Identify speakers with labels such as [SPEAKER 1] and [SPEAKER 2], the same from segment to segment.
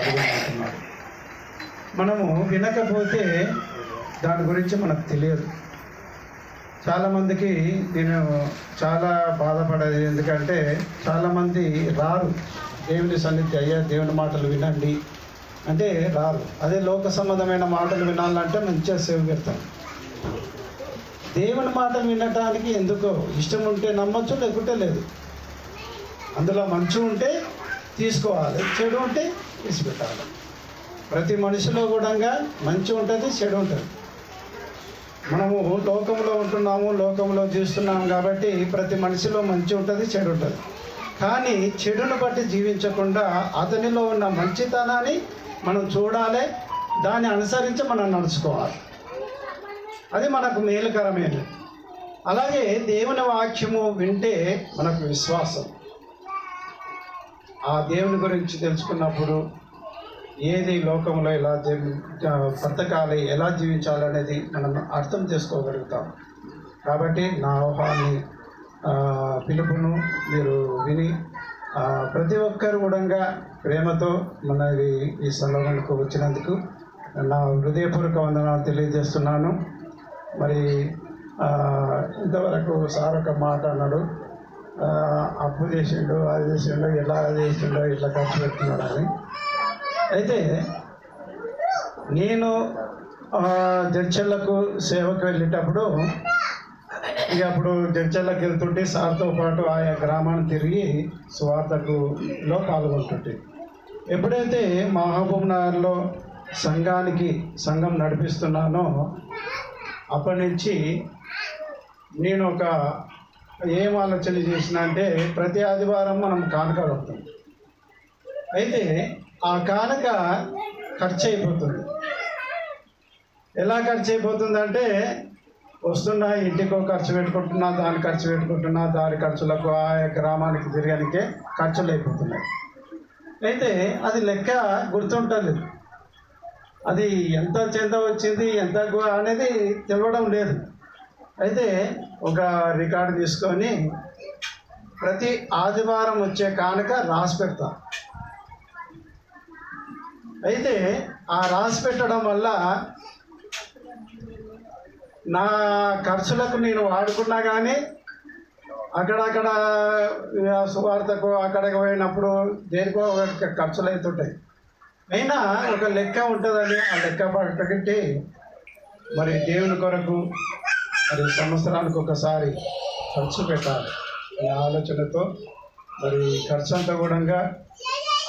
[SPEAKER 1] అంటున్నాడు. మనము వినకపోతే దాని గురించి మనకు తెలియదు. చాలామందికి నేను చాలా బాధపడేది, ఎందుకంటే చాలామంది రారు దేవుని సన్నిధి. అయ్యా దేవుని మాటలు వినండి అంటే రారు. అదే లోక సంబంధమైన మాటలు వినాలంటే మంచిగా సేవ పెడతాం. దేవుని మాట వినటానికి ఎందుకో ఇష్టం ఉంటే నమ్మచ్చు, లేకుంటే లేదు. అందులో మంచి ఉంటే తీసుకోవాలి, చెడు ఉంటే తీసిపెట్టాలి. ప్రతి మనిషిలో కూడా మంచి ఉంటుంది, చెడు ఉంటుంది. మనము లోకంలో ఉంటున్నాము, లోకంలో జీవిస్తున్నాము కాబట్టి ప్రతి మనిషిలో మంచి ఉంటుంది, చెడు ఉంటుంది. కానీ చెడును బట్టి జీవించకుండా అతనిలో ఉన్న మంచితనాన్ని మనం చూడాలి, దాన్ని అనుసరించి మనం నడుచుకోవాలి. అది మనకు మేలుకరమైనది. అలాగే దేవుని వాక్యము వింటే మనకు విశ్వాసం. ఆ దేవుని గురించి తెలుసుకున్నప్పుడు ఏది లోకంలో ఎలా బ్రతకాలి, ఎలా జీవించాలనేది మనం అర్థం చేసుకోగలుగుతాం. కాబట్టి నా ఆహ్వాన్ని పిలుపును మీరు విని ప్రతి ఒక్కరు కూడా ప్రేమతో మన ఈ సంలోకానికి వచ్చినందుకు నా హృదయపూర్వక వందనాలు తెలియజేస్తున్నాను. మరి ఇంతవరకు సార్ ఒక మాట అన్నాడు, అప్పు చేసిండు, అది చేసిండో, ఎలా చేసిండో, ఇట్లా ఖర్చు పెడుతున్నాడు అని. అయితే నేను జడ్చర్లకు సేవకు వెళ్ళేటప్పుడు ఇక అప్పుడు జడ్చర్లకు వెళ్తుంటే సార్తో పాటు ఆయా గ్రామాన్ని తిరిగి సువార్తలో పాల్గొంటుంటే, ఎప్పుడైతే మహబూబ్ నగర్లో సంఘం నడిపిస్తున్నానో అప్పటి నుంచి నేను ఏం ఆలోచన చేసిన అంటే ప్రతి ఆదివారం మనం కానుక కడతాం. అయితే ఆ కానుక ఖర్చు అయిపోతుంది. ఎలా ఖర్చు అయిపోతుందంటే వస్తున్నా ఇంటికో ఖర్చు పెట్టుకుంటున్నా, దాని ఖర్చు పెట్టుకుంటున్నా, దాని ఖర్చులకు ఆ గ్రామానికి తిరగడానికే ఖర్చులు అయిపోతున్నాయి. అయితే అది లెక్క గుర్తుంటుంది. అది ఎంత చెంద వచ్చింది, ఎంత అనేది తెలవడం లేదు. అయితే ఒక రికార్డు తీసుకొని ప్రతి ఆదివారం వచ్చే కానుక రాసి పెడతా. అయితే ఆ రాసి పెట్టడం వల్ల నా ఖర్చులకు నేను వాడుకున్నా కానీ అక్కడక్కడ సువార్తకు అక్కడికి పోయినప్పుడు దేనికో ఖర్చులు అవుతుంటాయి. అయినా ఒక లెక్క ఉంటుందని ఆ లెక్క పట్టుకుంటే మరి దేవుని కొరకు మరి సంవత్సరానికి ఒకసారి ఖర్చు పెట్టాలి అనే ఆలోచనతో మరి ఖర్చు అంతా కూడా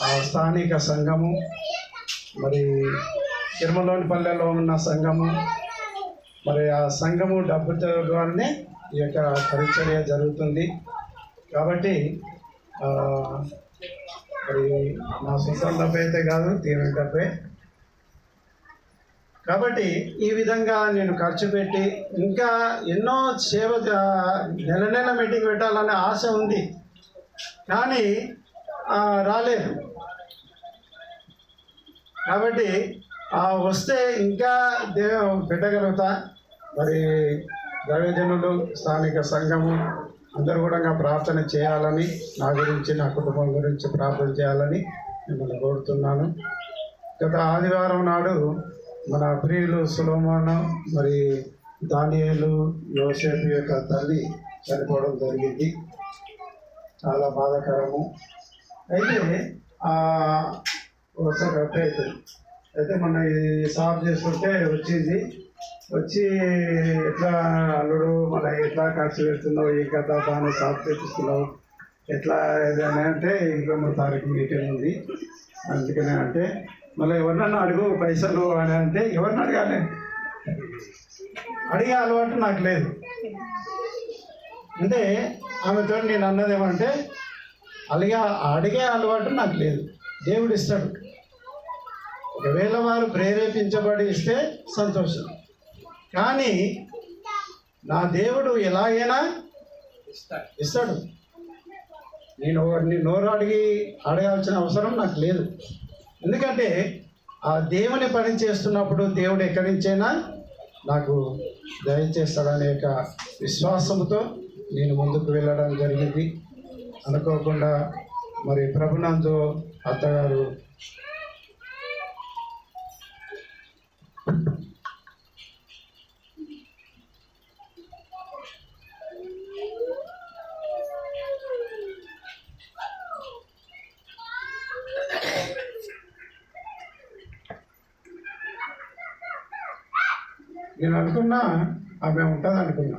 [SPEAKER 1] ఆ స్థానిక సంఘము, మరి తిరుమలోని పల్లెలో ఉన్న సంఘము, మరి ఆ సంఘము డబ్బుతో ద్వారానే ఈ యొక్క పరిచర్య జరుగుతుంది. కాబట్టి మరి నా సొంత డబ్బు అయితే కాదు, దేవుని డబ్బే. కాబట్టి ఈ విధంగా నేను ఖర్చు పెట్టి ఇంకా ఎన్నో సేవ నెల మీటింగ్ పెట్టాలనే ఆశ ఉంది, కానీ రాలేదు. కాబట్టి వస్తే ఇంకా పెట్టగలుగుతా. మరి దైవజనులు, స్థానిక సంఘము అందరూ కూడా ప్రార్థన చేయాలని, నా గురించి, నా కుటుంబం గురించి ప్రార్థన చేయాలని మిమ్మల్ని కోరుతున్నాను. గత ఆదివారం నాడు మన ప్రియులు సులోమాను, మరి దానియేలు, యోసేపు యొక్క తల్లి చనిపోవడం జరిగింది. చాలా బాధాకరము. అయితే ఒకసారి అయితే మొన్న ఈ సాఫ్ చేస్తుంటే వచ్చి ఎట్లా అల్లుడు మన ఎట్లా ఖర్చు పెడుతున్నావు, ఈ కథ దాన్ని సాఫ్ చేపిస్తున్నావు, ఎట్లా ఏదైనా అంటే 23వ తారీఖు మీటింగ్ ఉంది అందుకనే అంటే, మళ్ళీ ఎవరినన్నా అడుగు పైసలు అని అంటే ఎవరిని అడగాలి, అడిగే అలవాటు నాకు లేదు. అంటే ఆమెతో నేను అన్నదేమంటే అడిగే అలవాటు నాకు లేదు. దేవుడు ఇస్తాడు. ఒకవేళ వారు ప్రేరేపించబడి ఇస్తే సంతోషం. కానీ నా దేవుడు ఎలాగైనా ఇస్తాడు. నేను నోరు అడగాల్సిన అవసరం నాకు లేదు. ఎందుకంటే ఆ దేవుని పని చేస్తున్నప్పుడు దేవుడు ఎక్కడి నుంచైనా నాకు దయచేస్తాడనే యొక్క విశ్వాసంతో నేను ముందుకు వెళ్ళడం జరిగింది. అనుకోకుండా మరి ప్రభునందు అత్తగారు నేను అనుకున్నా ఆమె ఉంటుంది అనుకున్నా.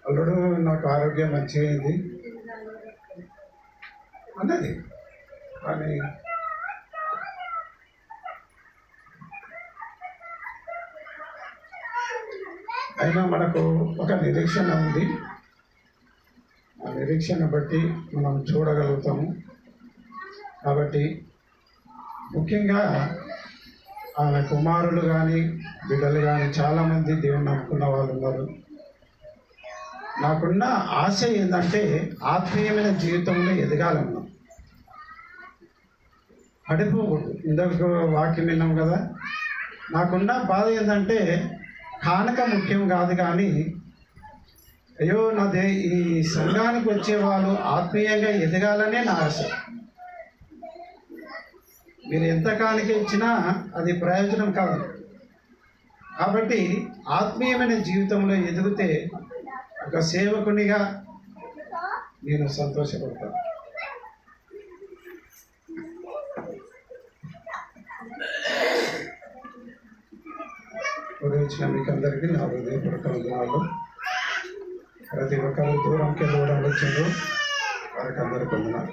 [SPEAKER 1] అల్లుడు నాకు ఆరోగ్యం మంచిగా అయింది అన్నది. కానీ అయినా మనకు ఒక నిరీక్షణ ఉంది. ఆ నిరీక్షణ బట్టి మనం చూడగలుగుతాము. కాబట్టి ముఖ్యంగా ఆమె కుమారులు కానీ బిడ్డలు కానీ చాలామంది దేవుని నమ్ముకున్న వాళ్ళు ఉన్నారు. నాకున్న ఆశ ఏంటంటే ఆత్మీయమైన జీవితంలో ఎదగాలన్నా, పడిపోకూడదు. ఇందాక వాక్యం విన్నాం కదా. నాకున్న బాధ ఏంటంటే కానుక ముఖ్యం కాదు, కానీ అయ్యో నాదే ఈ సంఘానికి వచ్చే వాళ్ళు ఆత్మీయంగా ఎదగాలనే నా ఆశ. మీరు ఎంత కానుక ఇచ్చినా అది ప్రయోజనం కాదు. కాబట్టి ఆత్మీయమైన జీవితంలో ఎదిగితే ఒక సేవకునిగా నేను సంతోషపడతాను. వచ్చిన మీకు అందరికీ నా హృదయపూర్వక వందనాలు. ప్రతి ఒక్కరు దూరంకి వెళ్ళడం వచ్చిండ్రు, వారికి అందరికి వందనాలు.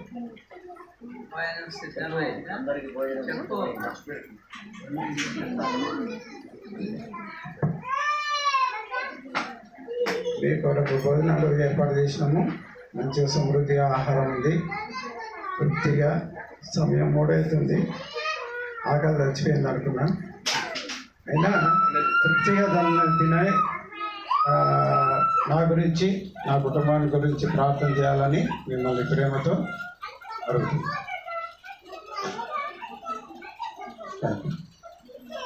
[SPEAKER 1] మీ కొరకు భోజనాలు ఏర్పాటు చేసినాము. మంచిగా సమృద్ధిగా ఆహారం ఉంది. తృప్తిగా సమయం 3 అవుతుంది. ఆకలి చచ్చిపోయింది అనుకున్నా. అయినా తృప్తిగా దాన్ని తినే నా గురించి, నా కుటుంబాన్ని గురించి ప్రార్థన చేయాలని మిమ్మల్ని ప్రేమతో అడుగుతున్నాను.